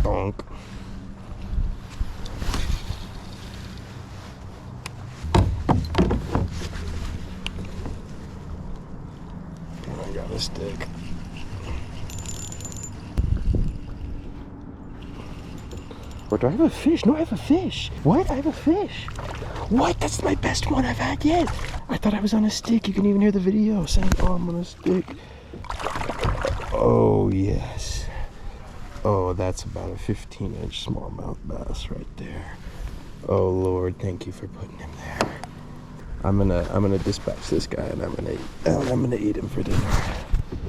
Bonk. And I got a stick. Or do I have a fish? No, I have a fish. What? I have a fish. What? That's my best one I've had yet. I thought I was on a stick. You can even hear the video saying, oh, I'm on a stick. Oh, yes. Oh, that's about a 15-inch smallmouth bass right there. Oh, Lord, thank you for putting him there. I'm gonna dispatch this guy, and I'm gonna eat him for dinner.